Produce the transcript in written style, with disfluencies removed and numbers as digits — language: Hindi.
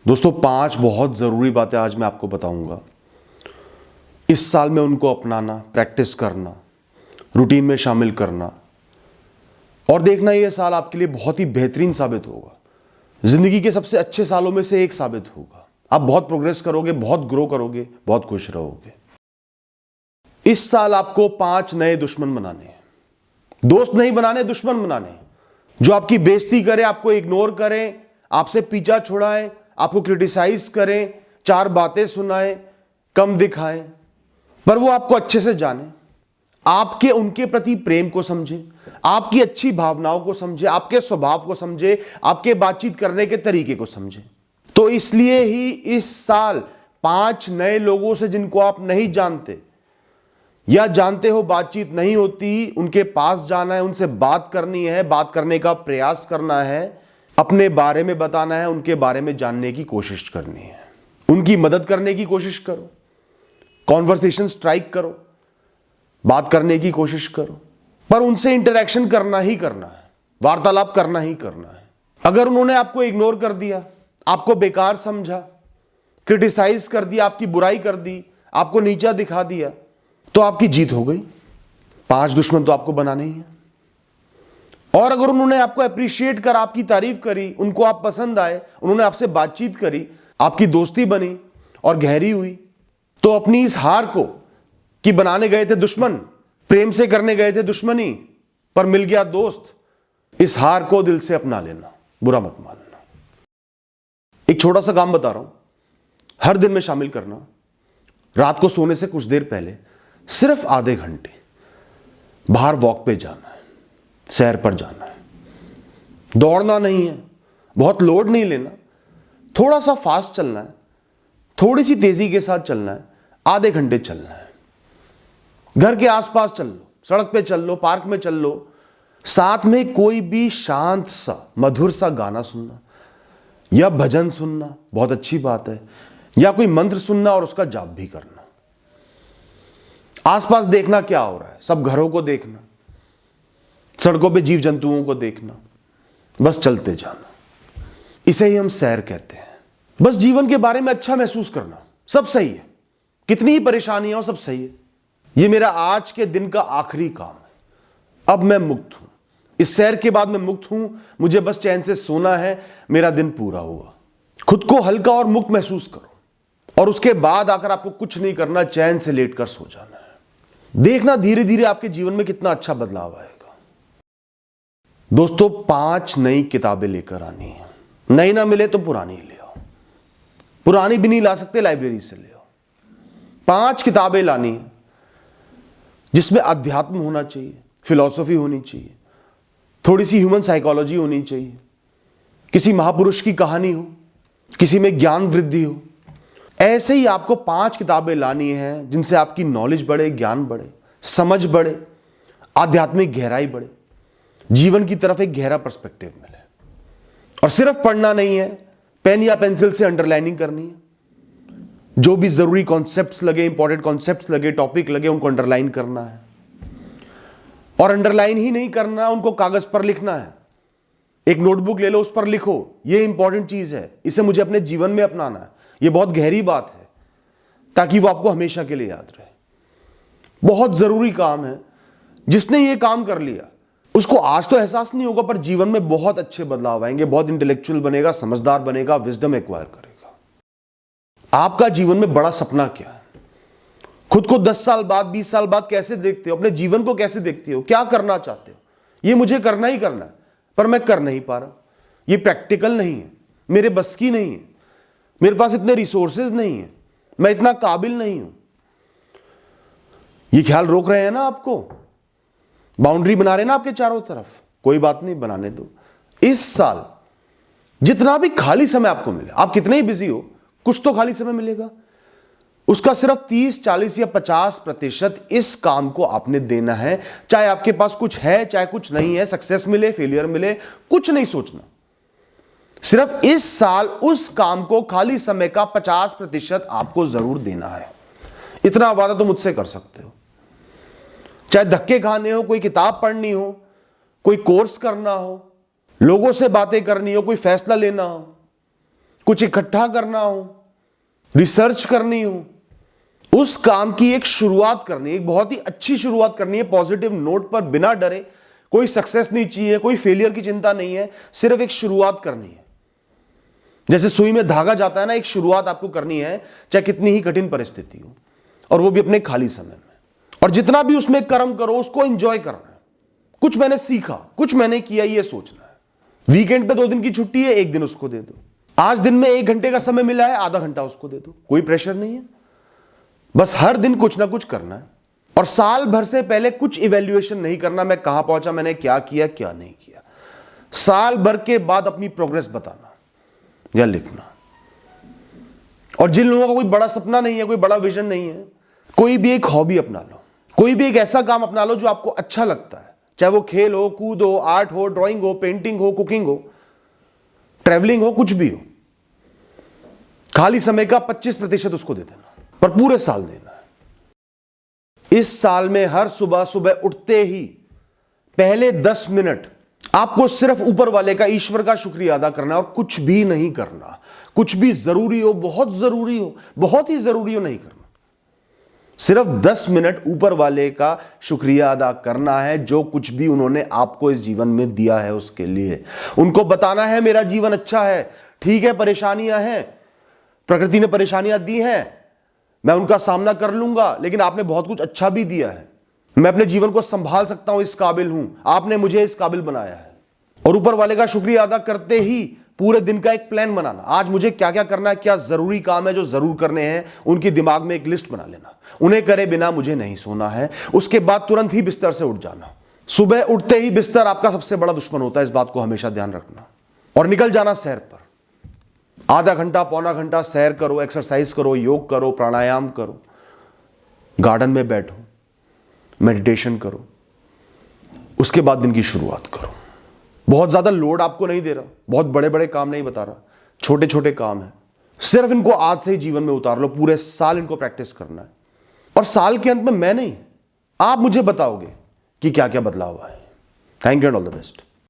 दोस्तों 5 बहुत ज़रूरी बातें आज मैं आपको बताऊंगा। इस साल में उनको अपनाना, प्रैक्टिस करना, रूटीन में शामिल करना और देखना ये साल आपके लिए बहुत ही बेहतरीन साबित होगा। ज़िंदगी के सबसे अच्छे सालों में से एक साबित होगा। आप बहुत प्रोग्रेस करोगे, बहुत ग्रो करोगे, बहुत खुश रहोगे। इस साल आपको 5 नए दुश्मन बनाने हैं। दोस्त नहीं बनाने, दुश्मन बनाने हैं। जो आपकी बेइज्जती करे, आपको इग्नोर करें, आपसे पीछा छुड़ाएं, आपको क्रिटिसाइज करें, 4 बातें सुनाएं, कम दिखाएं, पर वो आपको अच्छे से जाने, आपके उनके प्रति प्रेम को समझे, आपकी अच्छी भावनाओं को समझे, आपके स्वभाव को समझे, आपके बातचीत करने के तरीके को समझे। तो इसलिए ही इस साल 5 नए लोगों से, जिनको आप नहीं जानते या जानते हो बातचीत नहीं होती, उनके पास जाना है, उनसे बात करनी है, बात करने का प्रयास करना है, अपने बारे में बताना है, उनके बारे में जानने की कोशिश करनी है, उनकी मदद करने की कोशिश करो, कॉन्वर्सेशन स्ट्राइक करो, बात करने की कोशिश करो, पर उनसे इंटरेक्शन करना ही करना है, वार्तालाप करना ही करना है। अगर उन्होंने आपको इग्नोर कर दिया, आपको बेकार समझा, क्रिटिसाइज कर दिया, आपकी बुराई कर दी, आपको नीचा दिखा दिया, तो आपकी जीत हो गई। 5 दुश्मन तो आपको बनाने ही है। और अगर उन्होंने आपको अप्रिशिएट कर, आपकी तारीफ करी, उनको आप पसंद आए, उन्होंने आपसे बातचीत करी, आपकी दोस्ती बनी और गहरी हुई, तो अपनी इस हार को कि बनाने गए थे दुश्मन, प्रेम से करने गए थे दुश्मनी, पर मिल गया दोस्त, इस हार को दिल से अपना लेना, बुरा मत मानना। एक छोटा सा काम बता रहा हूं, हर दिन में शामिल करना। रात को सोने से कुछ देर पहले सिर्फ आधे घंटे बाहर वॉक पे जाना है, सैर पर जाना है। दौड़ना नहीं है, बहुत लोड नहीं लेना, थोड़ा सा फास्ट चलना है, थोड़ी सी तेजी के साथ चलना है, आधे घंटे चलना है। घर के आसपास चल लो, सड़क पे चल लो, पार्क में चल लो, साथ में कोई भी शांत सा मधुर सा गाना सुनना या भजन सुनना बहुत अच्छी बात है, या कोई मंत्र सुनना और उसका जाप भी करना। आसपास देखना क्या हो रहा है, सब घरों को देखना, सड़कों पे जीव जंतुओं को देखना, बस चलते जाना। इसे ही हम सैर कहते हैं। बस जीवन के बारे में अच्छा महसूस करना, सब सही है, कितनी ही परेशानियां हो, सब सही है। ये मेरा आज के दिन का आखिरी काम है, अब मैं मुक्त हूं, इस सैर के बाद मैं मुक्त हूं, मुझे बस चैन से सोना है, मेरा दिन पूरा हुआ। खुद को हल्का और मुक्त महसूस करो, और उसके बाद आकर आपको कुछ नहीं करना, चैन से लेटकर सो जाना है। देखना धीरे धीरे आपके जीवन में कितना अच्छा बदलाव आएगा। दोस्तों 5 नई किताबें लेकर आनी है। नई ना मिले तो पुरानी ले आओ, पुरानी भी नहीं ला सकते लाइब्रेरी से ले आओ। 5 किताबें लानी है जिसमें अध्यात्म होना चाहिए, फिलॉसफी होनी चाहिए, थोड़ी सी ह्यूमन साइकोलॉजी होनी चाहिए, किसी महापुरुष की कहानी हो, किसी में ज्ञान वृद्धि हो। ऐसे ही आपको 5 किताबें लानी है जिनसे आपकी नॉलेज बढ़े, ज्ञान बढ़े, समझ बढ़े, आध्यात्मिक गहराई बढ़े, जीवन की तरफ एक गहरा पर्सपेक्टिव मिले। और सिर्फ पढ़ना नहीं है, पेन या पेंसिल से अंडरलाइनिंग करनी है। जो भी जरूरी कॉन्सेप्ट्स लगे, इंपॉर्टेंट कॉन्सेप्ट्स लगे, टॉपिक लगे, उनको अंडरलाइन करना है। और अंडरलाइन ही नहीं करना, उनको कागज पर लिखना है। एक नोटबुक ले लो, उस पर लिखो, ये इंपॉर्टेंट चीज है, इसे मुझे अपने जीवन में अपनाना है, ये बहुत गहरी बात है, ताकि वो आपको हमेशा के लिए याद रहे। बहुत जरूरी काम है। जिसने ये काम कर लिया उसको आज तो एहसास नहीं होगा, पर जीवन में बहुत अच्छे बदलाव आएंगे, बहुत इंटेलेक्चुअल बनेगा, समझदार बनेगा, विजडम एक्वायर करेगा। आपका जीवन में बड़ा सपना क्या है? खुद को 10 साल बाद, 20 साल बाद कैसे देखते हो? अपने जीवन को कैसे देखते हो? क्या करना चाहते हो? ये मुझे करना ही करना है, पर मैं कर नहीं पा रहा, ये प्रैक्टिकल नहीं है, मेरे बस की नहीं है, मेरे पास इतने रिसोर्सेज नहीं है, मैं इतना काबिल नहीं हूं। ये ख्याल रोक रहे हैं ना आपको, बाउंड्री बना रहे हैं ना आपके चारों तरफ। कोई बात नहीं, बनाने दो। इस साल जितना भी खाली समय आपको मिले, आप कितने ही बिजी हो, कुछ तो खाली समय मिलेगा, उसका सिर्फ 30, 40 या 50% इस काम को आपने देना है। चाहे आपके पास कुछ है, चाहे कुछ नहीं है, सक्सेस मिले, फेलियर मिले, कुछ नहीं सोचना। सिर्फ इस साल उस काम को, खाली समय का 50% आपको जरूर देना है। इतना वादा तो मुझसे कर सकते हो। चाहे धक्के खाने हो, कोई किताब पढ़नी हो, कोई कोर्स करना हो, लोगों से बातें करनी हो, कोई फैसला लेना हो, कुछ इकट्ठा करना हो, रिसर्च करनी हो, उस काम की एक शुरुआत करनी है, एक बहुत ही अच्छी शुरुआत करनी है, पॉजिटिव नोट पर, बिना डरे। कोई सक्सेस नहीं चाहिए, कोई फेलियर की चिंता नहीं है, सिर्फ एक शुरुआत करनी है। जैसे सुई में धागा जाता है ना, एक शुरुआत आपको करनी है, चाहे कितनी ही कठिन परिस्थिति हो, और वो भी अपने खाली समय में। और जितना भी उसमें कर्म करो, उसको एंजॉय करना है। कुछ मैंने सीखा, कुछ मैंने किया, ये सोचना है। वीकेंड पे 2 दिन की छुट्टी है, 1 दिन उसको दे दो। आज दिन में 1 घंटे का समय मिला है, आधा घंटा उसको दे दो। कोई प्रेशर नहीं है, बस हर दिन कुछ ना कुछ करना है। और साल भर से पहले कुछ इवैल्यूएशन नहीं करना, मैं कहां पहुंचा, मैंने क्या किया, क्या नहीं किया। साल भर के बाद अपनी प्रोग्रेस बताना या लिखना। और जिन लोगों का कोई बड़ा सपना नहीं है, कोई बड़ा विजन नहीं है, कोई भी एक हॉबी अपना लो, कोई भी एक ऐसा काम अपना लो जो आपको अच्छा लगता है। चाहे वो खेल हो, कूद हो, आर्ट हो, ड्राइंग हो, पेंटिंग हो, कुकिंग हो, ट्रैवलिंग हो, कुछ भी हो। खाली समय का 25% उसको दे देना, पर पूरे साल देना है। इस साल में हर सुबह सुबह उठते ही पहले 10 मिनट आपको सिर्फ ऊपर वाले का, ईश्वर का शुक्रिया अदा करना है, और कुछ भी नहीं करना। कुछ भी जरूरी हो, बहुत जरूरी हो, बहुत ही जरूरी हो, नहीं करना। सिर्फ 10 मिनट ऊपर वाले का शुक्रिया अदा करना है, जो कुछ भी उन्होंने आपको इस जीवन में दिया है उसके लिए। उनको बताना है मेरा जीवन अच्छा है, ठीक है परेशानियां हैं, प्रकृति ने परेशानियां दी हैं, मैं उनका सामना कर लूंगा, लेकिन आपने बहुत कुछ अच्छा भी दिया है, मैं अपने जीवन को संभाल सकता हूं, इस काबिल हूं, आपने मुझे इस काबिल बनाया है। और ऊपर वाले का शुक्रिया अदा करते ही पूरे दिन का एक प्लान बनाना। आज मुझे क्या क्या करना है, क्या जरूरी काम है जो जरूर करने हैं, उनकी दिमाग में एक लिस्ट बना लेना। उन्हें करे बिना मुझे नहीं सोना है। उसके बाद तुरंत ही बिस्तर से उठ जाना। सुबह उठते ही बिस्तर आपका सबसे बड़ा दुश्मन होता है, इस बात को हमेशा ध्यान रखना। और निकल जाना सैर पर। आधा घंटा, पौना घंटा सैर करो, एक्सरसाइज करो, योग करो, प्राणायाम करो, गार्डन में बैठो, मेडिटेशन करो। उसके बाद दिन की शुरुआत करो। बहुत ज्यादा लोड आपको नहीं दे रहा, बहुत बड़े बड़े काम नहीं बता रहा, छोटे छोटे काम है। सिर्फ इनको आज से ही जीवन में उतार लो। पूरे साल इनको प्रैक्टिस करना है, और साल के अंत में मैं नहीं, आप मुझे बताओगे कि क्या क्या बदलाव हुआ है। Thank you and all the best.